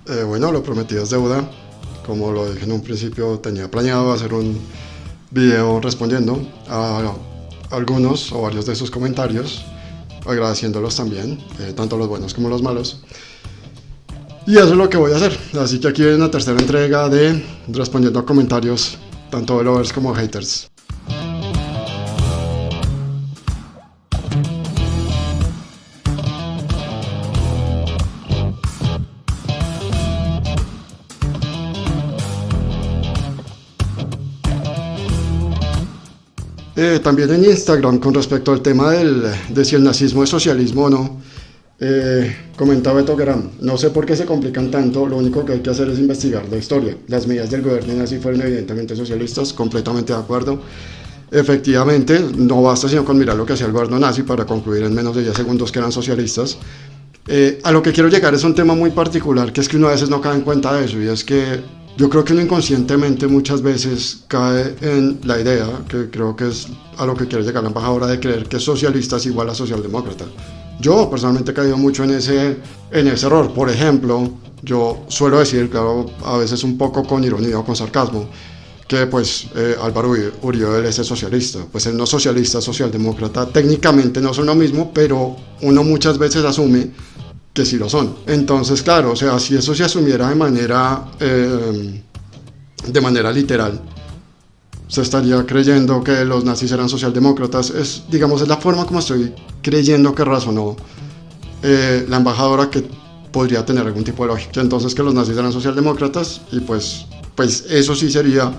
Bueno, lo prometido es deuda. Como lo dije en un principio, tenía planeado hacer un video respondiendo a algunos o varios de sus comentarios, agradeciéndolos también, tanto los buenos como los malos. Y eso es lo que voy a hacer. Así que aquí hay una tercera entrega de respondiendo a comentarios, tanto de lovers como haters. También en Instagram, con respecto al tema de si el nazismo es socialismo o no, comentaba Beto Guerrero, no sé por qué se complican tanto, lo único que hay que hacer es investigar la historia. Las medidas del gobierno nazi fueron evidentemente socialistas, completamente de acuerdo. Efectivamente, no basta sino con mirar lo que hacía el gobierno nazi para concluir en menos de 10 segundos que eran socialistas. A lo que quiero llegar es un tema muy particular, que es que uno a veces no cae en cuenta de eso, y es que yo creo que uno inconscientemente muchas veces cae en la idea, que creo que es a lo que quiere llegar la embajadora, de creer que socialista es igual a socialdemócrata. Yo personalmente he caído mucho en ese error. Por ejemplo, yo suelo decir, claro, a veces un poco con ironía o con sarcasmo, que pues Álvaro Uribe él es socialista. Pues él no es socialista, socialdemócrata, técnicamente no son lo mismo, pero uno muchas veces asume que sí lo son. Entonces, claro, o sea, si eso se asumiera de manera literal, se estaría creyendo que los nazis eran socialdemócratas. Digamos, es la forma como estoy creyendo que razonó la embajadora, que podría tener algún tipo de lógica. Entonces, que los nazis eran socialdemócratas, y pues eso sí sería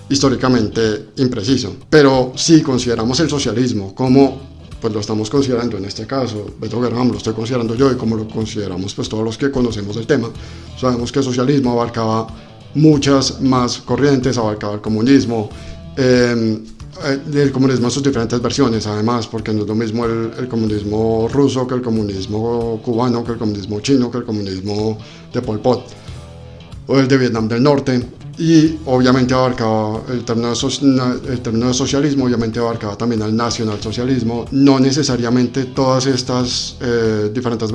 históricamente impreciso. Pero si consideramos el socialismo como pues lo estamos considerando en este caso, Beto Guerrero lo estoy considerando yo, y como lo consideramos pues todos los que conocemos el tema, sabemos que el socialismo abarcaba muchas más corrientes, abarcaba el comunismo, el comunismo en sus diferentes versiones, además, porque no es lo mismo el comunismo ruso que el comunismo cubano, que el comunismo chino, que el comunismo de Pol Pot, o el de Vietnam del Norte. Y obviamente abarcaba el término de socialismo, obviamente abarcaba también al nacionalsocialismo. No necesariamente todas estas diferentes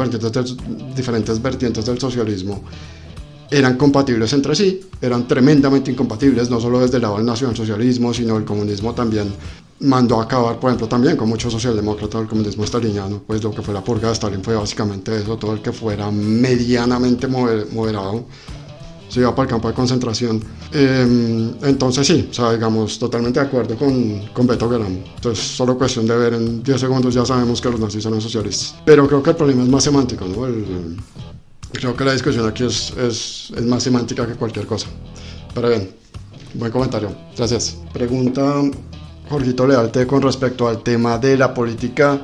vertientes del socialismo eran compatibles entre sí, eran tremendamente incompatibles, no solo desde el lado del nacionalsocialismo, sino el comunismo también mandó a acabar, por ejemplo, también con muchos socialdemócratas del comunismo staliniano. Pues lo que fue la purga de Stalin fue básicamente eso. Todo el que fuera medianamente moderado se iba para el campo de concentración. Entonces sí, o sea, digamos, totalmente de acuerdo con Beto Guerrero. Entonces, solo cuestión de ver, en 10 segundos ya sabemos que los nazis eran socialistas. Pero creo que el problema es más semántico, ¿no? Creo que la discusión aquí es más semántica que cualquier cosa. Pero bien, buen comentario, gracias. Pregunta Jorgito Lealte con respecto al tema de la política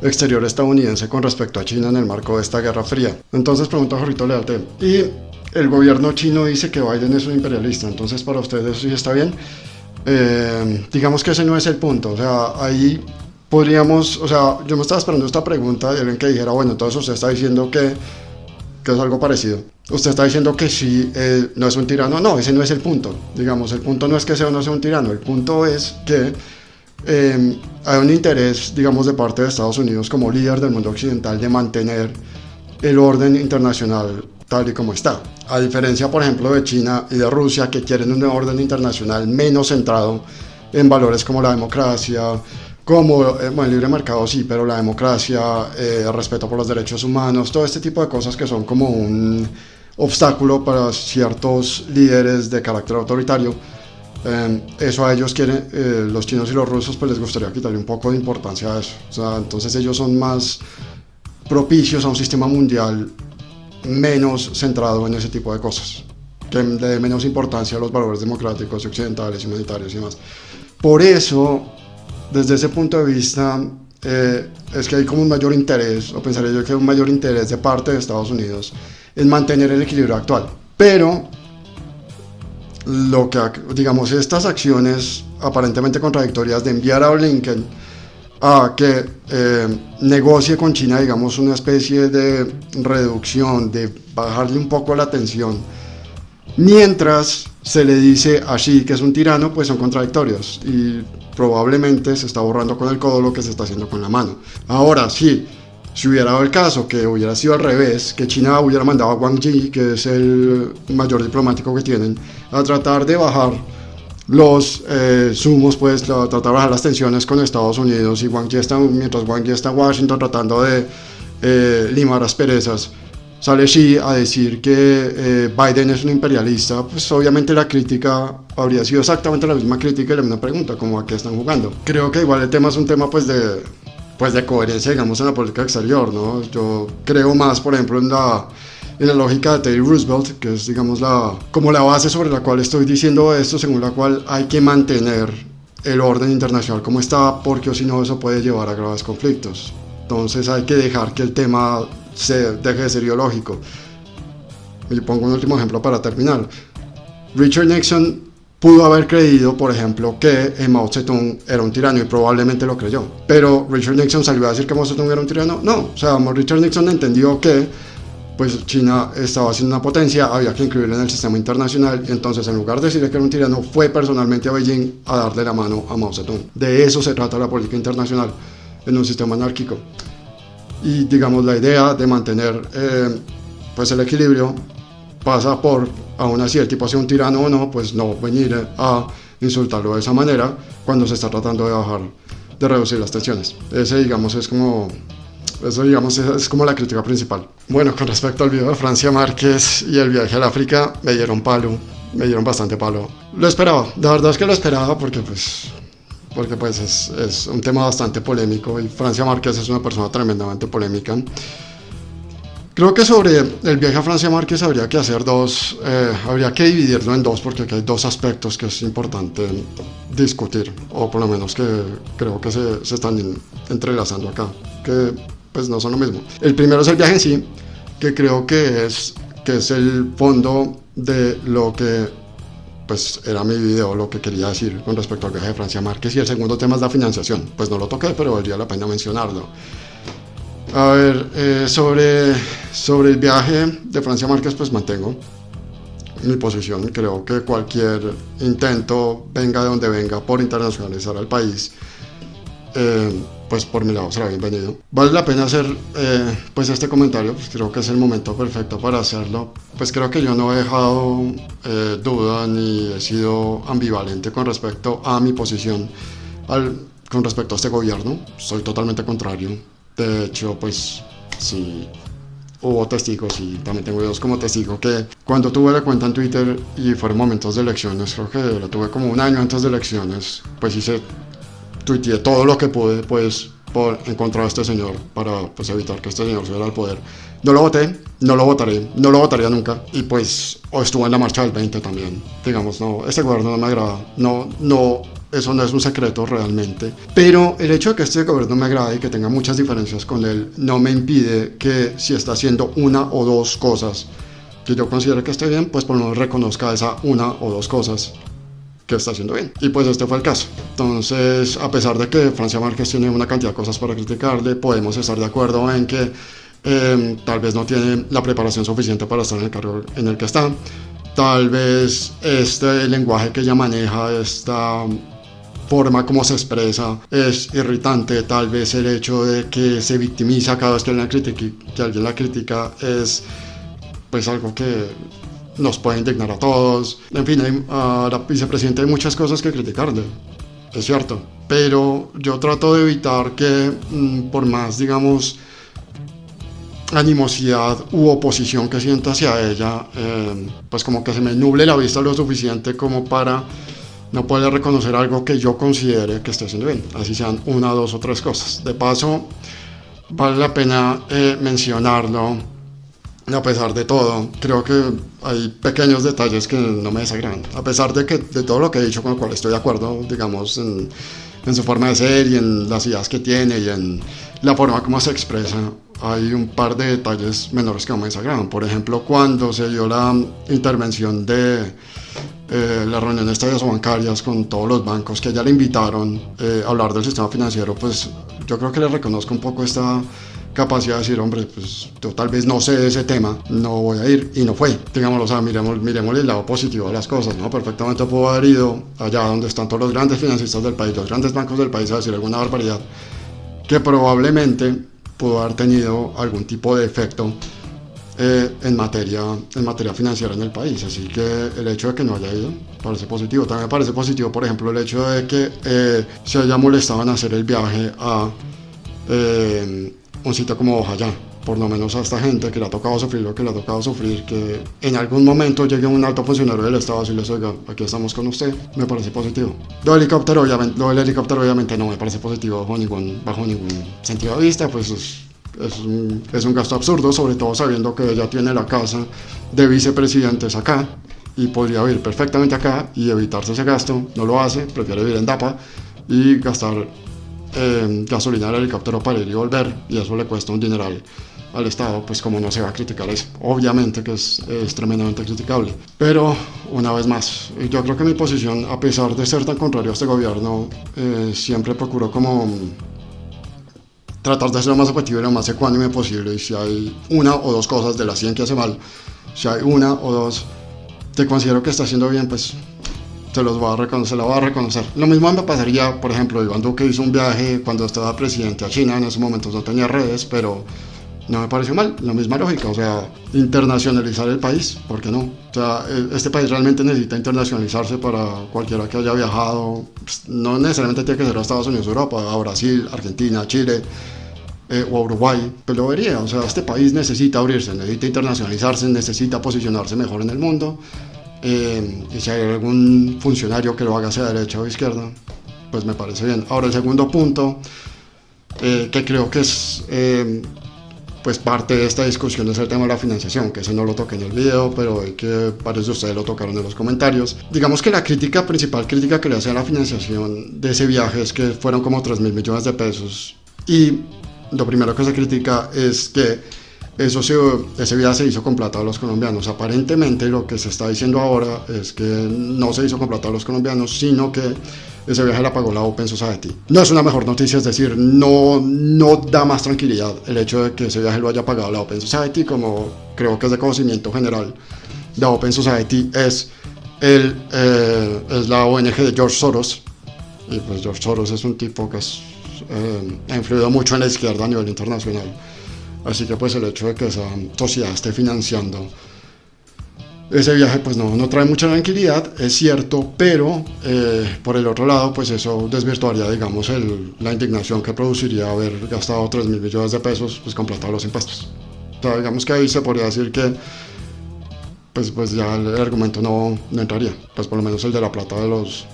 exterior estadounidense con respecto a China en el marco de esta Guerra Fría. Entonces pregunta Jorgito Lealte, y el gobierno chino dice que Biden es un imperialista, entonces para ustedes eso sí está bien. Digamos que ese no es el punto, o sea, ahí podríamos, o sea, yo me estaba esperando esta pregunta de alguien que dijera, bueno, entonces usted está diciendo que es algo parecido. Usted está diciendo que sí, no es un tirano. No, ese no es el punto. Digamos, el punto no es que sea o no sea un tirano, el punto es que hay un interés, digamos, de parte de Estados Unidos como líder del mundo occidental de mantener el orden internacional tal y como está. A diferencia, por ejemplo, de China y de Rusia, que quieren un orden internacional menos centrado en valores como la democracia, como, bueno, el libre mercado sí, pero la democracia, el respeto por los derechos humanos, todo este tipo de cosas que son como un obstáculo para ciertos líderes de carácter autoritario. Eso a ellos quieren, los chinos y los rusos, pues les gustaría quitarle un poco de importancia a eso. O sea, entonces ellos son más propicios a un sistema mundial menos centrado en ese tipo de cosas, que le dé menos importancia a los valores democráticos, occidentales, humanitarios y demás. Por eso, desde ese punto de vista, es que hay como un mayor interés, o pensaría yo que hay un mayor interés de parte de Estados Unidos en mantener el equilibrio actual. Pero, lo que, digamos, estas acciones aparentemente contradictorias de enviar a Blinken a que negocie con China, digamos, una especie de reducción, de bajarle un poco la tensión, mientras se le dice a Xi que es un tirano, pues son contradictorios, y probablemente se está borrando con el codo lo que se está haciendo con la mano. Ahora sí, Si hubiera dado el caso que hubiera sido al revés, que China hubiera mandado a Wang Yi, que es el mayor diplomático que tienen, a tratar de bajar los sumos, pues tratar de bajar las tensiones con Estados Unidos, y mientras Wang Yi está en Washington tratando de limar asperezas, sale Xi a decir que Biden es un imperialista, pues obviamente la crítica habría sido exactamente la misma crítica y la misma pregunta, como a qué están jugando. Creo que igual el tema es un tema pues de coherencia, digamos, en la política exterior, ¿no? Yo creo más, por ejemplo, en la lógica de Teddy Roosevelt, que es, digamos, como la base sobre la cual estoy diciendo esto, según la cual hay que mantener el orden internacional como está, porque si no eso puede llevar a graves conflictos. Entonces hay que dejar que el tema deje de ser ideológico. Y pongo un último ejemplo para terminar. Richard Nixon pudo haber creído, por ejemplo, que Mao Zedong era un tirano, y probablemente lo creyó. Pero Richard Nixon salió a decir que Mao Zedong era un tirano. No, o sea, Richard Nixon entendió que pues China estaba siendo una potencia, había que incluirlo en el sistema internacional, y entonces en lugar de decirle que era un tirano, fue personalmente a Beijing a darle la mano a Mao Zedong. De eso se trata la política internacional en un sistema anárquico. Y digamos, la idea de mantener pues el equilibrio pasa por, aún así el tipo sea un tirano o no, pues no venir a insultarlo de esa manera cuando se está tratando de reducir las tensiones. Eso digamos es como la crítica principal. Bueno, con respecto al video de Francia Márquez y el viaje al África, me dieron bastante palo. Lo esperaba, la verdad es que lo esperaba porque es un tema bastante polémico, y Francia Márquez es una persona tremendamente polémica. Creo que sobre el viaje a Francia Márquez habría que dividirlo en dos, porque aquí hay dos aspectos que es importante discutir, o por lo menos que creo que se están entrelazando acá, que pues no son lo mismo. El primero es el viaje en sí, que creo que es el fondo de lo que pues era mi video, lo que quería decir con respecto al viaje de Francia Márquez. Y el segundo tema es la financiación. Pues no lo toqué, pero valdría la pena mencionarlo. A ver, sobre el viaje de Francia Márquez, pues mantengo mi posición. Creo que cualquier intento, venga de donde venga, por internacionalizar al país, pues por mi lado será bienvenido. Vale la pena hacer pues este comentario, pues creo que es el momento perfecto para hacerlo. Pues creo que yo no he dejado duda ni he sido ambivalente con respecto a mi posición con respecto a este gobierno. Soy totalmente contrario. De hecho, pues sí, hubo testigos, y también tengo videos como testigo, que cuando tuve la cuenta en Twitter y fueron momentos de elecciones, creo que la tuve como un año antes de elecciones, pues tuiteé todo lo que pude, pues, en contra de este señor, para pues evitar que este señor subiera al poder. No lo voté, no lo votaré, no lo votaría nunca, y pues estuvo en la marcha del 20 también. Digamos, no, este gobierno no me agrada, eso no es un secreto realmente, pero el hecho de que este gobierno me agrade y que tenga muchas diferencias con él no me impide que, si está haciendo una o dos cosas que yo considero que esté bien, pues por lo menos reconozca esa una o dos cosas que está haciendo bien. Y pues este fue el caso. Entonces, a pesar de que Francia Márquez tiene una cantidad de cosas para criticarle, podemos estar de acuerdo en que tal vez no tiene la preparación suficiente para estar en el cargo en el que está. Tal vez este lenguaje que ella maneja, esta forma como se expresa, es irritante. Tal vez el hecho de que se victimiza cada vez que alguien la critica es pues algo que nos puede indignar a todos. En fin, a la vicepresidenta hay muchas cosas que criticarle, es cierto, pero yo trato de evitar que por más, digamos, animosidad u oposición que siento hacia ella, pues como que se me nuble la vista lo suficiente como para no poder reconocer algo que yo considere que esté haciendo bien, así sean una, dos o tres cosas. De paso, vale la pena mencionarlo. A pesar de todo, creo que hay pequeños detalles que no me desagradan. A pesar de todo lo que he dicho, con lo cual estoy de acuerdo, digamos, en su forma de ser y en las ideas que tiene y en la forma como se expresa, hay un par de detalles menores que no me desagradan. Por ejemplo, cuando se dio la intervención de la reunión de estadías bancarias con todos los bancos, que ya le invitaron a hablar del sistema financiero, pues yo creo que le reconozco un poco esta capacidad de decir, hombre, pues yo tal vez no sé de ese tema, no voy a ir, y no fue. Digámoslo, o sea, miremos el lado positivo de las cosas, ¿no? Perfectamente puedo haber ido allá donde están todos los grandes financistas del país, los grandes bancos del país, a decir alguna barbaridad que probablemente pudo haber tenido algún tipo de efecto en materia financiera en el país. Así que el hecho de que no haya ido parece positivo. También me parece positivo, por ejemplo, el hecho de que se haya molestado en hacer el viaje a un sitio como Ojalá. Por lo menos a esta gente que le ha tocado sufrir lo que le ha tocado sufrir, que en algún momento llegue un alto funcionario del Estado y les oiga, aquí estamos con usted, me parece positivo. Lo del helicóptero obviamente no me parece positivo bajo ningún sentido de vista, pues es un gasto absurdo, sobre todo sabiendo que ella tiene la casa de vicepresidentes acá y podría vivir perfectamente acá y evitarse ese gasto. No lo hace, prefiere vivir en Dapa y gastar gasolina del helicóptero para ir y volver, y eso le cuesta un dineral al Estado. Pues como no se va a criticar eso, obviamente que es tremendamente criticable. Pero una vez más, yo creo que mi posición, a pesar de ser tan contrario a este gobierno, siempre procuro como tratar de ser lo más objetivo y lo más ecuánime posible. Y si hay una o dos cosas de las 100 que hace mal, si hay una o dos que considero que está haciendo bien, pues se la va a reconocer. Lo mismo me pasaría, por ejemplo, Iván Duque hizo un viaje cuando estaba presidente a China, en esos momentos no tenía redes, pero no me pareció mal, la misma lógica, o sea, internacionalizar el país, ¿por qué no? O sea, este país realmente necesita internacionalizarse para cualquiera que haya viajado, pues, no necesariamente tiene que ser a Estados Unidos, Europa, a Brasil, Argentina, Chile, o a Uruguay, pero lo vería, o sea, este país necesita abrirse, necesita internacionalizarse, necesita posicionarse mejor en el mundo. Y si hay algún funcionario que lo haga hacia derecha o izquierda, pues me parece bien. Ahora, el segundo punto, que creo que es pues parte de esta discusión, es el tema de la financiación, que ese no lo toqué en el video, pero que varios de ustedes lo tocaron en los comentarios. Digamos que la principal crítica que le hace a la financiación de ese viaje es que fueron como 3.000 millones de pesos, y lo primero que se critica es que ese viaje se hizo con plata de los colombianos. Aparentemente lo que se está diciendo ahora es que no se hizo con plata de los colombianos, sino que ese viaje la pagó la Open Society. No es una mejor noticia, es decir, no da más tranquilidad el hecho de que ese viaje lo haya pagado la Open Society, como creo que es de conocimiento general. La Open Society es la ONG de George Soros, y pues George Soros es un tipo que ha influido mucho en la izquierda a nivel internacional. Así que pues el hecho de que esa sociedad esté financiando ese viaje pues no trae mucha tranquilidad, es cierto, pero por el otro lado pues eso desvirtuaría, digamos, la indignación que produciría haber gastado 3.000 millones de pesos pues con plata de los impuestos. O sea, digamos que ahí se podría decir que pues ya el argumento no entraría, pues por lo menos el de la plata de los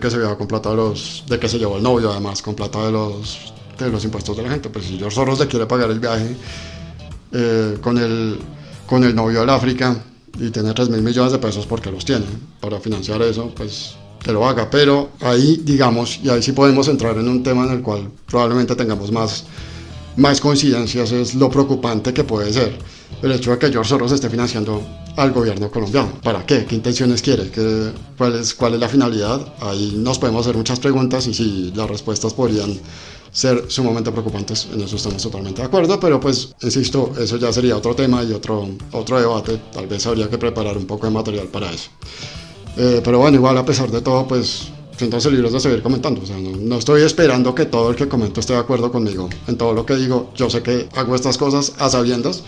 que se viaja con plata de que se llevó el novio, además con plata de los impuestos de la gente. Pues si George Soros le quiere pagar el viaje con el novio del África y tiene 3.000 millones de pesos, porque los tiene para financiar eso, pues que lo haga. Pero ahí, digamos, y ahí sí podemos entrar en un tema en el cual probablemente tengamos más coincidencias, es lo preocupante que puede ser el hecho de que George Soros esté financiando al gobierno colombiano. ¿Para qué? ¿Qué intenciones quiere? ¿Cuál es la finalidad? Ahí nos podemos hacer muchas preguntas, y sí, las respuestas podrían ser sumamente preocupantes. En eso estamos totalmente de acuerdo, pero pues, insisto, eso ya sería otro tema y otro debate. Tal vez habría que preparar un poco de material para eso. Pero bueno, igual, a pesar de todo, pues siéntanse libres de seguir comentando. O sea, no estoy esperando que todo el que comento esté de acuerdo conmigo en todo lo que digo. Yo sé que hago estas cosas a sabiendas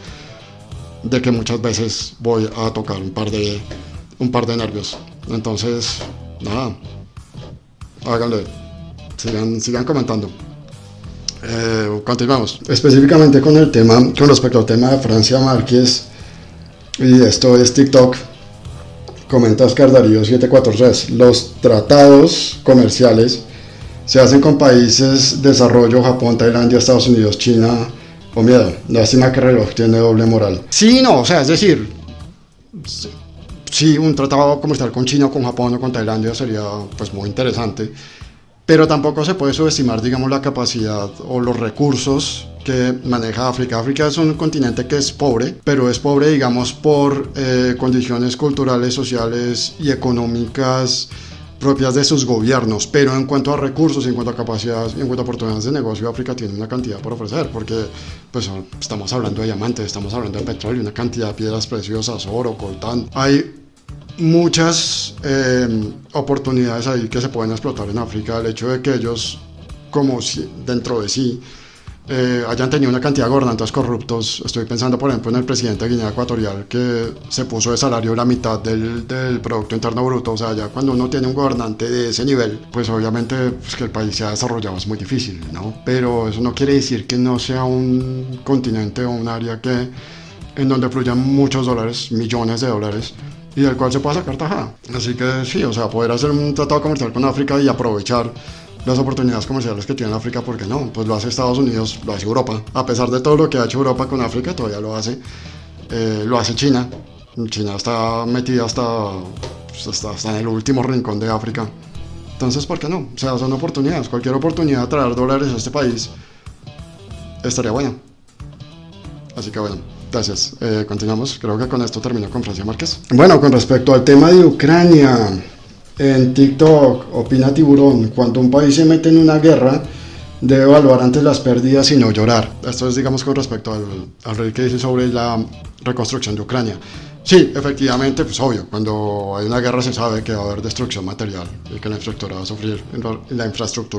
de que muchas veces voy a tocar un par de nervios. Entonces, nada, háganle, sigan comentando. Continuamos. Específicamente con respecto al tema de Francia Márquez, y esto es TikTok. Comenta Oscar Darío 743. Los tratados comerciales se hacen con países desarrollo, Japón, Tailandia, Estados Unidos, China o miedo. Lástima que el reloj tiene doble moral. Sí, no, o sea, es decir, sí, un tratado comercial con China o con Japón o con Tailandia sería pues muy interesante, pero tampoco se puede subestimar, digamos, la capacidad o los recursos que maneja África. África es un continente que es pobre, pero es pobre, digamos, por condiciones culturales, sociales y económicas propias de sus gobiernos. Pero en cuanto a recursos, en cuanto a capacidades y en cuanto a oportunidades de negocio, África tiene una cantidad por ofrecer, porque pues estamos hablando de diamantes, estamos hablando de petróleo, una cantidad de piedras preciosas, oro, coltán. Hay muchas oportunidades ahí que se pueden explotar en África. El hecho de que ellos, como si, dentro de sí, hayan tenido una cantidad de gobernantes corruptos. Estoy pensando, por ejemplo, en el presidente de Guinea Ecuatorial, que se puso de salario la mitad del Producto Interno Bruto. O sea, ya cuando uno tiene un gobernante de ese nivel, pues obviamente pues, que el país se ha desarrollado es muy difícil, ¿no? Pero eso no quiere decir que no sea un continente o un área en donde fluyan muchos dólares, millones de dólares, y del cual se pueda sacar tajada. Así que sí, o sea, poder hacer un tratado comercial con África y aprovechar las oportunidades comerciales que tiene África, ¿por qué no? Pues lo hace Estados Unidos, lo hace Europa. A pesar de todo lo que ha hecho Europa con África, todavía lo hace. Lo hace China. China está metida hasta en el último rincón de África. Entonces, ¿por qué no? O sea, son oportunidades. Cualquier oportunidad de traer dólares a este país estaría buena. Así que bueno, gracias. Continuamos. Creo que con esto termino con Francia Márquez. Bueno, con respecto al tema de Ucrania, en TikTok, opina Tiburón, cuando un país se mete en una guerra, debe evaluar antes las pérdidas y no llorar. Esto es, digamos, con respecto al rey que dice sobre la reconstrucción de Ucrania. Sí, efectivamente, pues obvio, cuando hay una guerra se sabe que va a haber destrucción material y que la infraestructura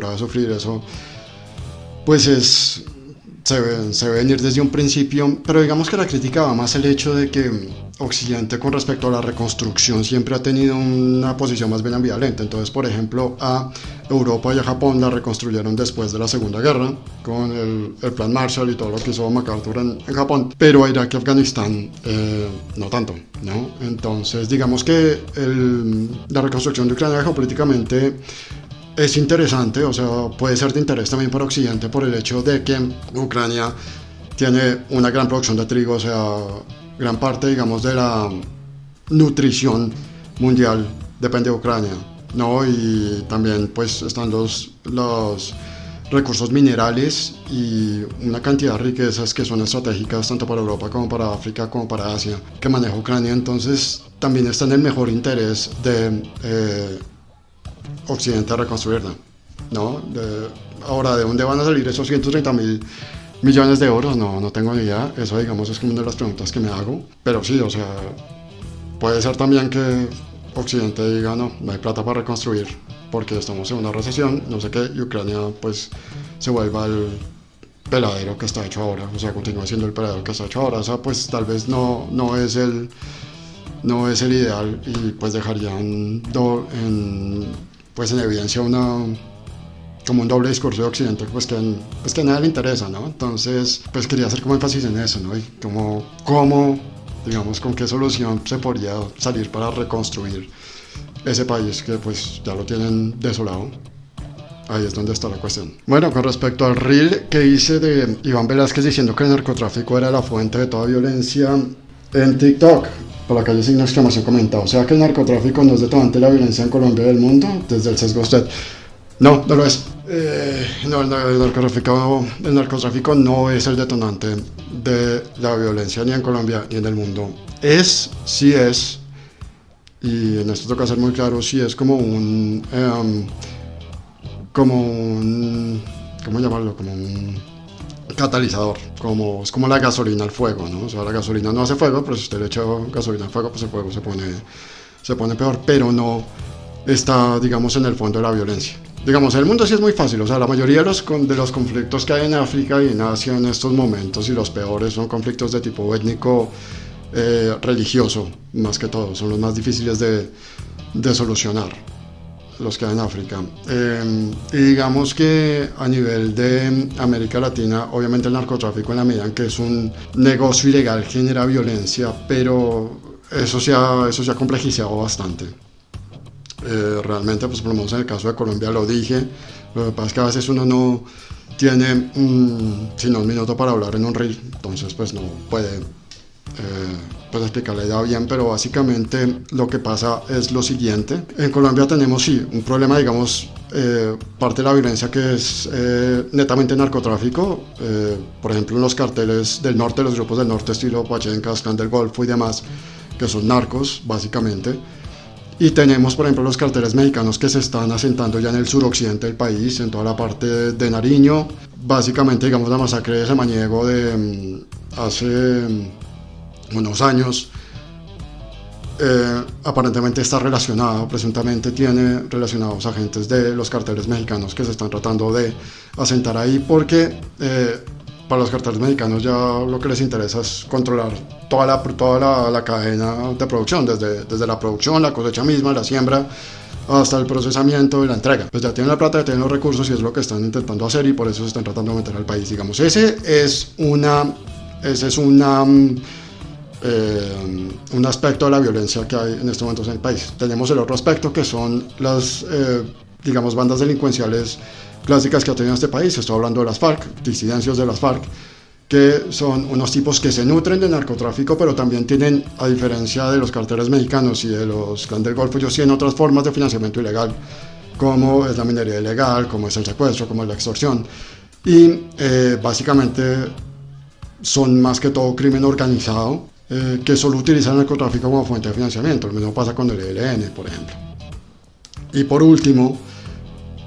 va a sufrir eso, pues se ve venir desde un principio, pero digamos que la crítica va más el hecho de que Occidente con respecto a la reconstrucción siempre ha tenido una posición más bien ambivalente. Entonces, por ejemplo, a Europa y a Japón la reconstruyeron después de la Segunda Guerra, con el Plan Marshall y todo lo que hizo MacArthur en Japón, pero a Irak y Afganistán no tanto, ¿no? Entonces, digamos que la reconstrucción de Ucrania geopolíticamente es interesante, o sea, puede ser de interés también para Occidente por el hecho de que Ucrania tiene una gran producción de trigo, o sea, gran parte, digamos, de la nutrición mundial depende de Ucrania, ¿no? Y también, pues, están los recursos minerales y una cantidad de riquezas que son estratégicas tanto para Europa como para África como para Asia que maneja Ucrania. Entonces, también está en el mejor interés de Occidente a reconstruirla, ¿no? Ahora, ¿de dónde van a salir esos 130.000 millones de euros? No tengo ni idea. Eso, digamos, es como una de las preguntas que me hago. Pero sí, o sea, puede ser también que Occidente diga, no hay plata para reconstruir porque estamos en una recesión, no sé qué, y Ucrania, pues, se vuelva el peladero que está hecho ahora, o sea, continúa siendo el peladero que está hecho ahora. O sea, pues, tal vez no es el ideal y, pues, dejarían pues en evidencia como un doble discurso de Occidente, pues que a nadie le interesa, ¿no? Entonces, pues quería hacer como énfasis en eso, ¿no? Y cómo, digamos, con qué solución se podría salir para reconstruir ese país que pues ya lo tienen desolado. Ahí es donde está la cuestión. Bueno, con respecto al reel que hice de Iván Velázquez diciendo que el narcotráfico era la fuente de toda violencia en TikTok, por la calle signo de exclamación comentado, o sea que el narcotráfico no es detonante de la violencia en Colombia y del mundo, desde el sesgo usted. No lo es. No, el narcotráfico no es el detonante de la violencia ni en Colombia ni en el mundo. Sí es, y en esto toca ser muy claro, sí es como un ¿cómo llamarlo? Como un catalizador, es como la gasolina al fuego, ¿no? O sea, la gasolina no hace fuego, pero si usted le echa gasolina al fuego, pues el fuego se pone peor, pero no está, digamos, en el fondo de la violencia. Digamos, en el mundo sí es muy fácil, o sea, la mayoría de los conflictos que hay en África y en Asia en estos momentos, y los peores, son conflictos de tipo étnico, religioso, más que todo, son los más difíciles de solucionar, los que hay en África. Y digamos que a nivel de América Latina, obviamente el narcotráfico, en la medida en que es un negocio ilegal, genera violencia, pero eso se ha complejizado bastante. Realmente, pues por lo menos en el caso de Colombia lo dije, lo que pasa es que a veces uno no tiene sino un minuto para hablar en un reel, entonces pues no puede pues explicarle ya bien, pero básicamente lo que pasa es lo siguiente. En Colombia tenemos sí un problema, digamos, parte de la violencia que es netamente narcotráfico, por ejemplo en los carteles del norte, los grupos del norte estilo Pachencas, Clan del Golfo y demás, que son narcos básicamente. Y tenemos, por ejemplo, los carteles mexicanos que se están asentando ya en el suroccidente del país, en toda la parte de Nariño. Básicamente, digamos, la masacre de Samaniego de hace unos años aparentemente está relacionado, presuntamente tiene relacionados agentes de los carteles mexicanos que se están tratando de asentar ahí, porque para los carteles mexicanos ya lo que les interesa es controlar toda la cadena de producción, desde la producción, la cosecha misma, la siembra, hasta el procesamiento y la entrega. Pues ya tienen la plata, ya tienen los recursos y es lo que están intentando hacer, y por eso se están tratando de meter al país, digamos. Ese es un aspecto de la violencia que hay en estos momentos en el país. Tenemos el otro aspecto, que son las digamos, bandas delincuenciales clásicas que ha tenido este país. Estoy hablando de las FARC, disidencias de las FARC, que son unos tipos que se nutren de narcotráfico, pero también tienen, a diferencia de los carteles mexicanos y de los clanes del Golfo, ellos tienen otras formas de financiamiento ilegal, como es la minería ilegal, como es el secuestro, como es la extorsión, y básicamente son más que todo crimen organizado, que solo utilizan el narcotráfico como fuente de financiamiento. Lo mismo pasa con el ELN, por ejemplo. Y por último,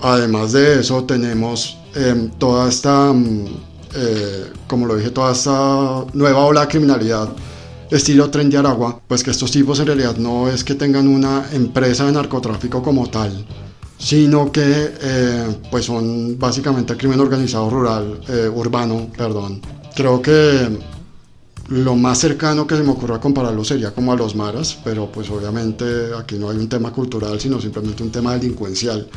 además de eso, tenemos toda esta, como lo dije, toda esta nueva ola de criminalidad estilo Tren de Aragua, pues que estos tipos en realidad no es que tengan una empresa de narcotráfico como tal, sino que pues son básicamente el crimen organizado urbano. Creo que lo más cercano que se me ocurre a compararlo sería como a los maras, pero pues obviamente aquí no hay un tema cultural, sino simplemente un tema delincuencial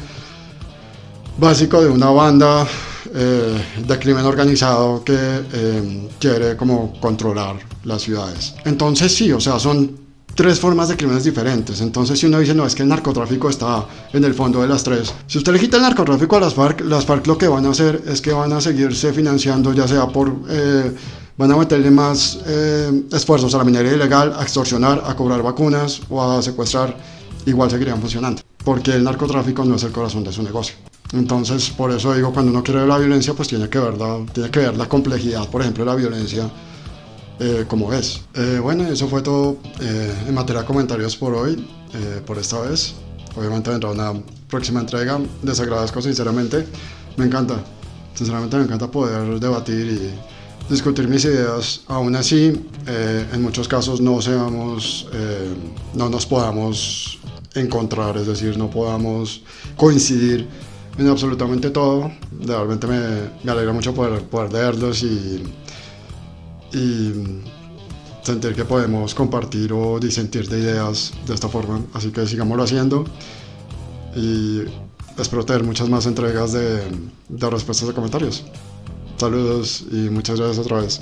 básico de una banda de crimen organizado que quiere como controlar las ciudades. Entonces sí, o sea, son tres formas de crímenes diferentes. Entonces si uno dice, no, es que el narcotráfico está en el fondo de las tres, si usted le quita el narcotráfico a las FARC lo que van a hacer es que van a seguirse financiando, ya sea por van a meterle más esfuerzos a la minería ilegal, a extorsionar, a cobrar vacunas o a secuestrar. Igual seguirían funcionando, porque el narcotráfico no es el corazón de su negocio. Entonces, por eso digo, cuando uno quiere ver la violencia, pues tiene que ver la complejidad, por ejemplo, de la violencia como es. Bueno, eso fue todo en materia de comentarios por hoy, por esta vez. Obviamente vendrá una próxima entrega. Les agradezco sinceramente. Sinceramente me encanta poder debatir y discutir mis ideas. Aún así, en muchos casos no nos podamos encontrar, es decir, no podamos coincidir en absolutamente todo. Realmente me alegra mucho poder verlos y sentir que podemos compartir o disentir de ideas de esta forma. Así que sigámoslo haciendo y espero tener muchas más entregas de respuestas a comentarios. Saludos y muchas gracias otra vez.